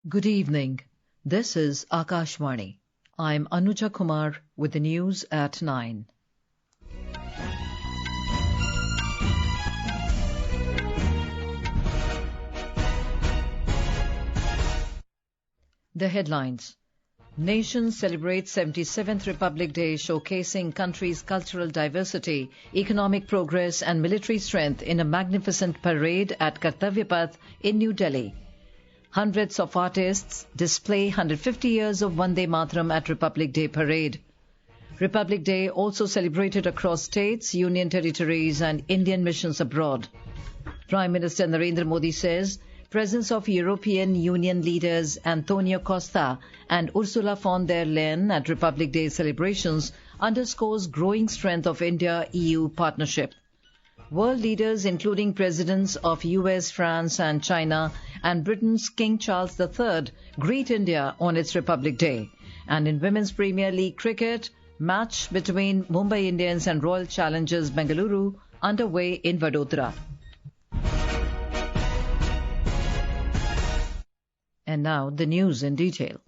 Good evening. This is Akashvani. I'm Anuja Kumar with the news at 9. The headlines. Nation celebrates 77th Republic Day, showcasing country's cultural diversity, economic progress and military strength in a magnificent parade at Kartavya Path in New Delhi. Hundreds of artists display 150 years of Vande Matram at Republic Day parade. Republic Day also celebrated across states, union territories and Indian missions abroad. Prime Minister Narendra Modi says presence of European Union leaders António Costa and Ursula von der Leyen at Republic Day celebrations underscores growing strength of India-EU partnership. World leaders including presidents of US, France and China and Britain's King Charles III greet India on its Republic Day. And in Women's Premier League cricket, match between Mumbai Indians and Royal Challengers Bengaluru underway in Vadodara. And now the news in detail.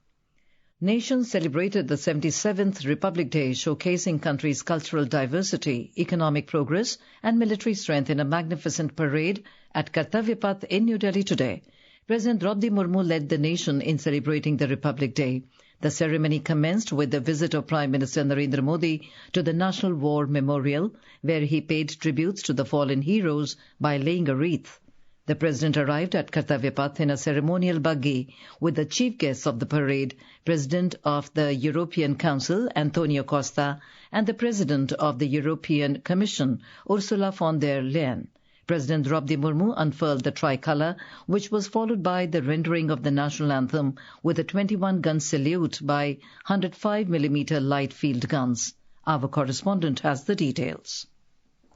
Nations celebrated the 77th Republic Day, showcasing country's cultural diversity, economic progress and military strength in a magnificent parade at Kartavya Path in New Delhi today. President Draupadi Murmu led the nation in celebrating the Republic Day. The ceremony commenced with the visit of Prime Minister Narendra Modi to the National War Memorial, where he paid tributes to the fallen heroes by laying a wreath. The President arrived at Kartavya Path in a ceremonial buggy with the chief guests of the parade, President of the European Council, António Costa, and the President of the European Commission, Ursula von der Leyen. President Draupadi Murmu unfurled the tricolour, which was followed by the rendering of the national anthem with a 21-gun salute by 105mm light field guns. Our correspondent has the details.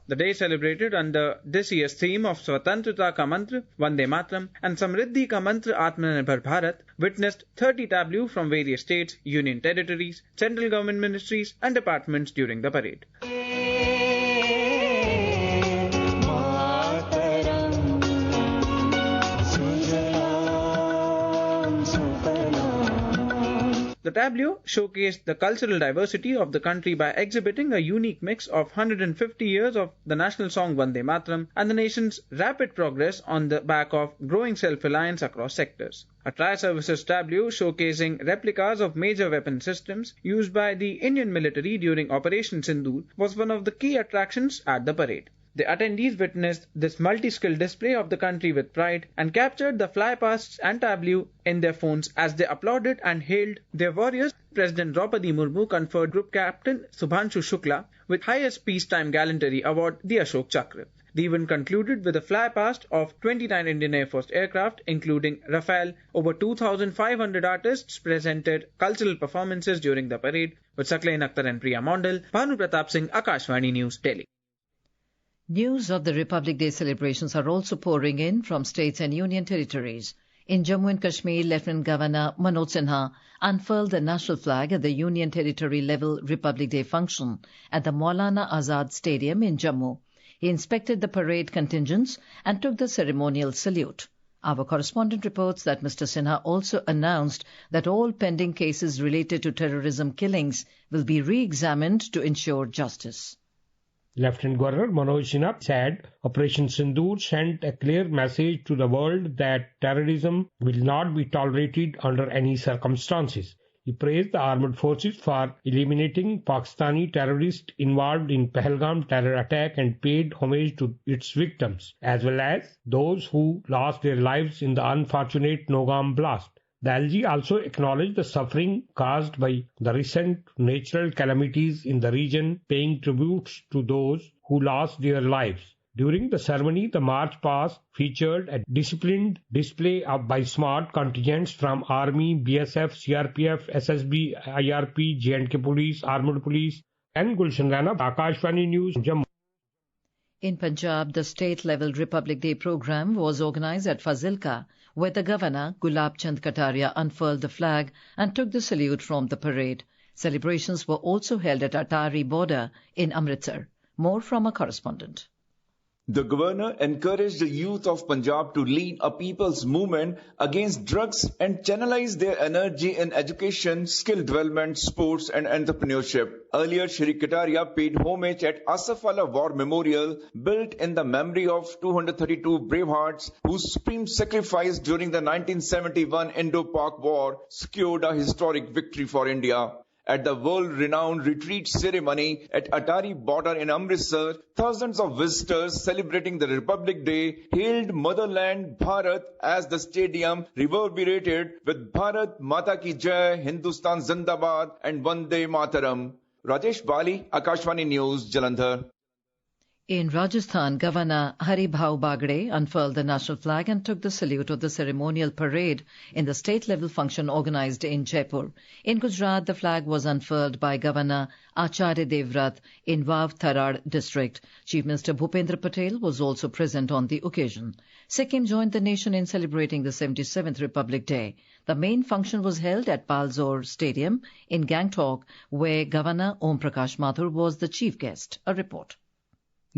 The day celebrated under this year's theme of Swatantrata Ka Mantra, Vande Matram and Samriddhi Ka Mantra Atmanirbhar Bharat witnessed 30 tableaux from various states, union territories, central government ministries and departments during the parade. The tableau showcased the cultural diversity of the country by exhibiting a unique mix of 150 years of the national song Vande Matram and the nation's rapid progress on the back of growing self-reliance across sectors. A tri-services tableau showcasing replicas of major weapon systems used by the Indian military during Operation Sindoor was one of the key attractions at the parade. The attendees witnessed this multi-skill display of the country with pride and captured the flypasts and tableau in their phones as they applauded and hailed their warriors. President Draupadi Murmu conferred Group Captain Subhanshu Shukla with highest peacetime gallantry award, the Ashok Chakra. The event concluded with a flypast of 29 Indian Air Force aircraft, including Rafale. Over 2,500 artists presented cultural performances during the parade. With Saklain Akhtar and Priya Mondal, Bhanu Pratap Singh, Akashvani News, Delhi. News of the Republic Day celebrations are also pouring in from states and union territories. In Jammu and Kashmir, Lieutenant Governor Manoj Sinha unfurled the national flag at the Union Territory level Republic Day function at the Maulana Azad Stadium in Jammu. He inspected the parade contingents and took the ceremonial salute. Our correspondent reports that Mr. Sinha also announced that all pending cases related to terrorism killings will be re-examined to ensure justice. Lieutenant Governor Manoj Sinha said Operation Sindoor sent a clear message to the world that terrorism will not be tolerated under any circumstances. He praised the armed forces for eliminating Pakistani terrorists involved in Pahalgam terror attack and paid homage to its victims, as well as those who lost their lives in the unfortunate Nogam blast. The LG also acknowledged the suffering caused by the recent natural calamities in the region, paying tributes to those who lost their lives. During the ceremony, the march past featured a disciplined display by smart contingents from Army, BSF, CRPF, SSB, IRP, J&K Police, Armed Police, and Gulshan Rana, Akashvani News, Jammu. In Punjab, the state-level Republic Day program was organised at Fazilka, where the Governor, Gulab Chand Kataria, unfurled the flag and took the salute from the parade. Celebrations were also held at Atari border in Amritsar. More from a correspondent. The governor encouraged the youth of Punjab to lead a people's movement against drugs and channelize their energy in education, skill development, sports and entrepreneurship. Earlier, Shri Kataria paid homage at Asafala War Memorial, built in the memory of 232 bravehearts whose supreme sacrifice during the 1971 Indo-Pak War secured a historic victory for India. At the world-renowned retreat ceremony at Atari border in Amritsar, thousands of visitors celebrating the Republic Day hailed motherland Bharat as the stadium reverberated with Bharat Mata Ki Jai, Hindustan Zindabad and Vande Mataram. Rajesh Bali, Akashvani News, Jalandhar. In Rajasthan, Governor Hari Bhau Bagde unfurled the national flag and took the salute of the ceremonial parade in the state-level function organised in Jaipur. In Gujarat, the flag was unfurled by Governor Acharya Devrat in Vav Tharad district. Chief Minister Bhupendra Patel was also present on the occasion. Sikkim joined the nation in celebrating the 77th Republic Day. The main function was held at Palzor Stadium in Gangtok, where Governor Om Prakash Mathur was the chief guest. A report.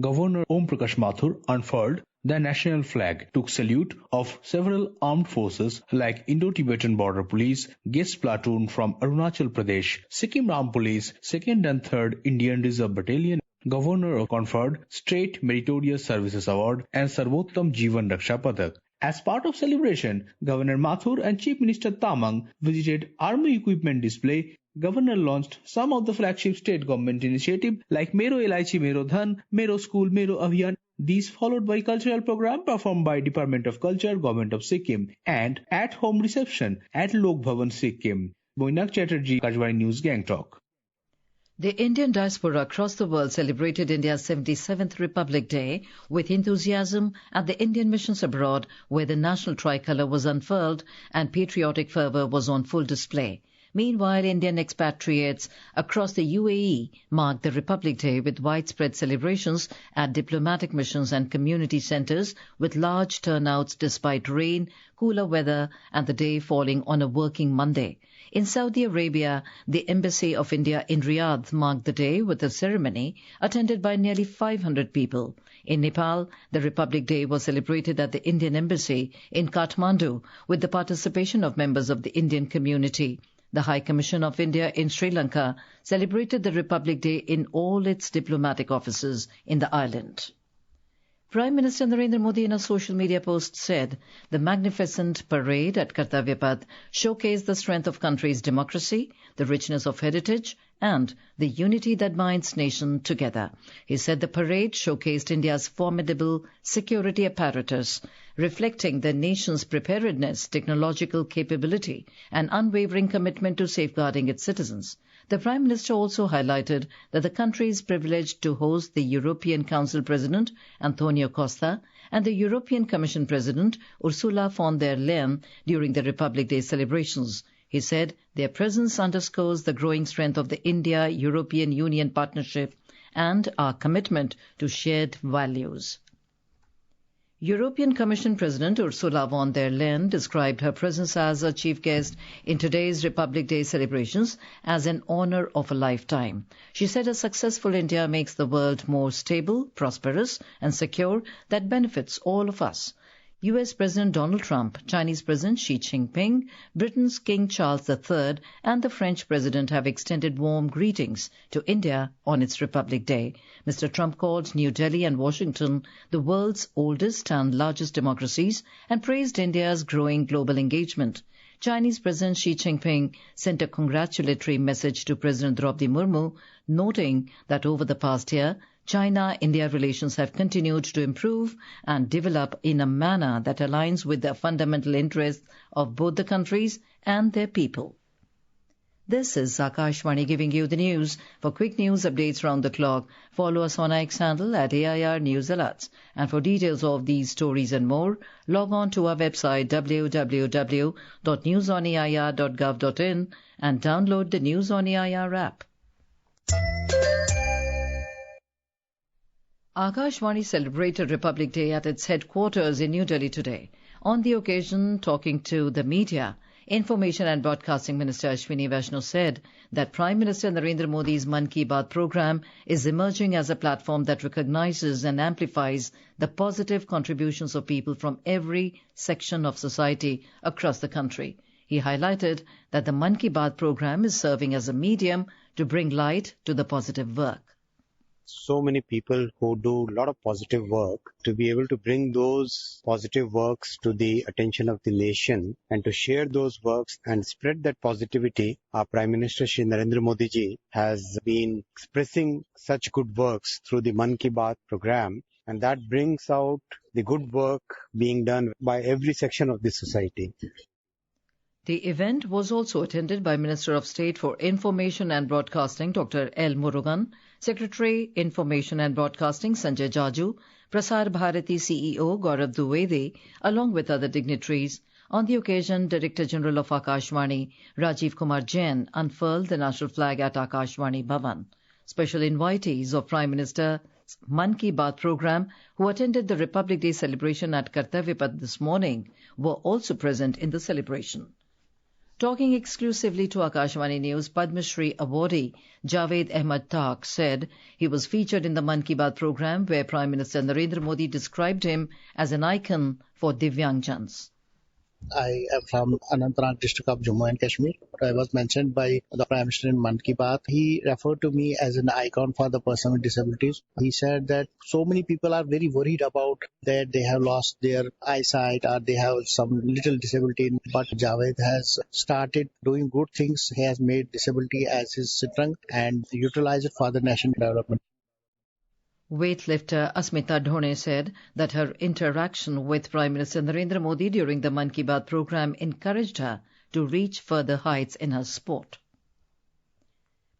Governor Om Prakash Mathur unfurled the national flag, took salute of several armed forces like Indo-Tibetan Border Police, Guest Platoon from Arunachal Pradesh, Sikkim Armed Police, 2nd and 3rd Indian Reserve Battalion. Governor conferred State Meritorious Services Award and Sarvottam Jeevan Raksha Padak. As part of celebration, Governor Mathur and Chief Minister Tamang visited Army Equipment Display. Governor launched some of the flagship state government initiatives like Mero Elaichi Mero Dhan, Mero School, Mero Abhiyan. These followed by cultural program performed by Department of Culture, Government of Sikkim and at-home reception at Lok Bhavan, Sikkim. Boinak Chatterjee, Akashvani News, Gangtok. The Indian diaspora across the world celebrated India's 77th Republic Day with enthusiasm at the Indian missions abroad, where the national tricolour was unfurled and patriotic fervour was on full display. Meanwhile, Indian expatriates across the UAE marked the Republic Day with widespread celebrations at diplomatic missions and community centres with large turnouts despite rain, cooler weather and the day falling on a working Monday. In Saudi Arabia, the Embassy of India in Riyadh marked the day with a ceremony attended by nearly 500 people. In Nepal, the Republic Day was celebrated at the Indian Embassy in Kathmandu with the participation of members of the Indian community. The High Commission of India in Sri Lanka celebrated the Republic Day in all its diplomatic offices in the island. Prime Minister Narendra Modi in a social media post said the magnificent parade at Kartavya Path showcased the strength of country's democracy, the richness of heritage and the unity that binds nation together. He said the parade showcased India's formidable security apparatus, reflecting the nation's preparedness, technological capability and unwavering commitment to safeguarding its citizens. The Prime Minister also highlighted that the country is privileged to host the European Council President, António Costa, and the European Commission President, Ursula von der Leyen, during the Republic Day celebrations. He said their presence underscores the growing strength of the India-European Union partnership and our commitment to shared values. European Commission President Ursula von der Leyen described her presence as a chief guest in today's Republic Day celebrations as an honour of a lifetime. She said a successful India makes the world more stable, prosperous and secure that benefits all of us. US President Donald Trump, Chinese President Xi Jinping, Britain's King Charles III and the French President have extended warm greetings to India on its Republic Day. Mr. Trump called New Delhi and Washington the world's oldest and largest democracies and praised India's growing global engagement. Chinese President Xi Jinping sent a congratulatory message to President Draupadi Murmu, noting that over the past year, China-India relations have continued to improve and develop in a manner that aligns with the fundamental interests of both the countries and their people. This is Akashvani giving you the news. For quick news updates round the clock, follow us on our X handle at AIR News Alerts. And for details of these stories and more, log on to our website www.newsonair.gov.in and download the News on AIR app. Akashvani celebrated Republic Day at its headquarters in New Delhi today. On the occasion, talking to the media, Information and Broadcasting Minister Ashwini Vaishnaw said that Prime Minister Narendra Modi's Mann Ki Baat program is emerging as a platform that recognizes and amplifies the positive contributions of people from every section of society across the country. He highlighted that the Mann Ki Baat program is serving as a medium to bring light to the positive work. So many people who do a lot of positive work, to be able to bring those positive works to the attention of the nation and to share those works and spread that positivity. Our Prime Minister Shri Narendra Modi ji has been expressing such good works through the Mann Ki Baat program, and that brings out the good work being done by every section of the society. The event was also attended by Minister of State for Information and Broadcasting Dr. L. Murugan, Secretary Information and Broadcasting Sanjay Jaju, Prasar Bharati CEO Gaurav Dwivedi, along with other dignitaries. On the occasion, Director General of Akashvani, Rajiv Kumar Jain, unfurled the national flag at Akashvani Bhavan. Special invitees of Prime Minister's Mann Ki Baat program, who attended the Republic Day celebration at Kartavya Path this morning, were also present in the celebration. Talking exclusively to Akashvani News, Padma Shri awardee Javed Ahmed Tak said he was featured in the Mann Ki Baat program where Prime Minister Narendra Modi described him as an icon for Divyangjans. I am from Anantnag district of Jammu and Kashmir. I was mentioned by the Prime Minister in Mann Ki Baat. He referred to me as an icon for the person with disabilities. He said that so many people are very worried about that they have lost their eyesight or they have some little disability. But Javed has started doing good things. He has made disability as his strength and utilized it for the national development. Weightlifter Asmita Dhone said that her interaction with Prime Minister Narendra Modi during the Mann Ki Baat program encouraged her to reach further heights in her sport.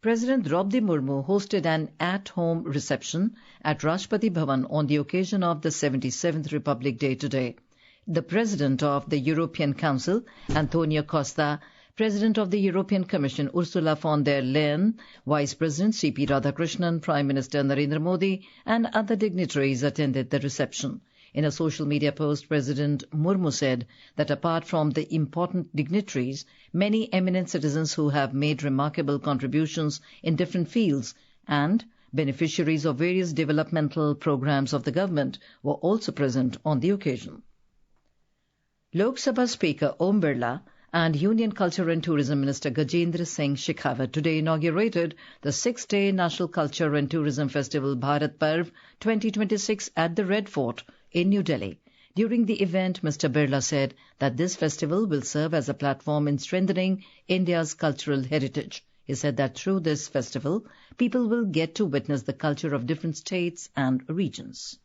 President Draupadi Murmu hosted an at-home reception at Rashtrapati Bhavan on the occasion of the 77th Republic Day today. The President of the European Council, António Costa, President of the European Commission, Ursula von der Leyen, Vice President C.P. Radhakrishnan, Prime Minister Narendra Modi, and other dignitaries attended the reception. In a social media post, President Murmu said that apart from the important dignitaries, many eminent citizens who have made remarkable contributions in different fields and beneficiaries of various developmental programs of the government were also present on the occasion. Lok Sabha Speaker Om Birla and Union Culture and Tourism Minister Gajendra Singh Shekhawat today inaugurated the 6-day National Culture and Tourism Festival Bharat Parv 2026 at the Red Fort in New Delhi. During the event, Mr. Birla said that this festival will serve as a platform in strengthening India's cultural heritage. He said that through this festival, people will get to witness the culture of different states and regions.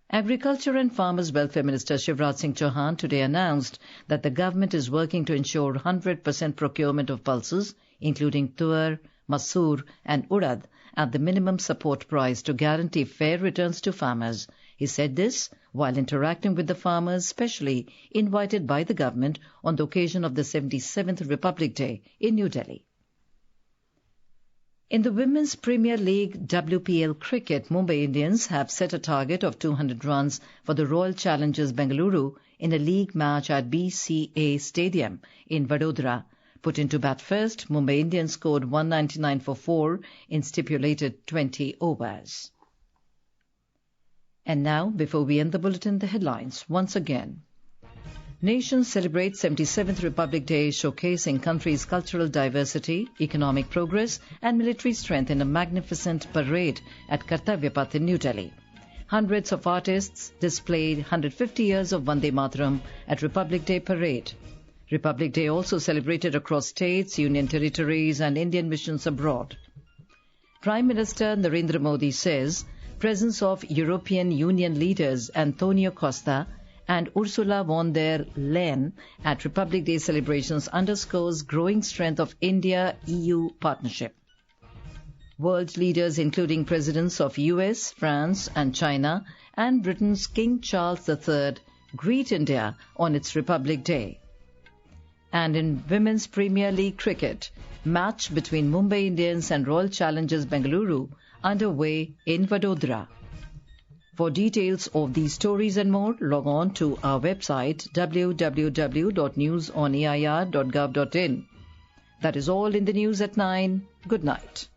Agriculture and Farmers Welfare Minister Shivraj Singh Chauhan today announced that the government is working to ensure 100% procurement of pulses, including tuar, masoor and urad, at the minimum support price to guarantee fair returns to farmers. He said this while interacting with the farmers specially invited by the government on the occasion of the 77th Republic Day in New Delhi. In the Women's Premier League WPL cricket, Mumbai Indians have set a target of 200 runs for the Royal Challengers Bengaluru in a league match at BCA Stadium in Vadodara. Put into bat first, Mumbai Indians scored 199 for 4 in stipulated 20 overs. And now, before we end the bulletin, the headlines once again. Nations celebrate 77th Republic Day, showcasing country's cultural diversity, economic progress and military strength in a magnificent parade at Kartavya Path in New Delhi. Hundreds of artists displayed 150 years of Vande Matram at Republic Day parade. Republic Day also celebrated across states, union territories and Indian missions abroad. Prime Minister Narendra Modi says presence of European Union leaders António Costa and Ursula von der Leyen at Republic Day celebrations underscores growing strength of India-EU partnership. World leaders including presidents of US, France and China and Britain's King Charles III greet India on its Republic Day. And in Women's Premier League cricket, match between Mumbai Indians and Royal Challengers Bengaluru underway in Vadodara. For details of these stories and more, log on to our website www.newsonair.gov.in. That is all in the news at 9. Good night.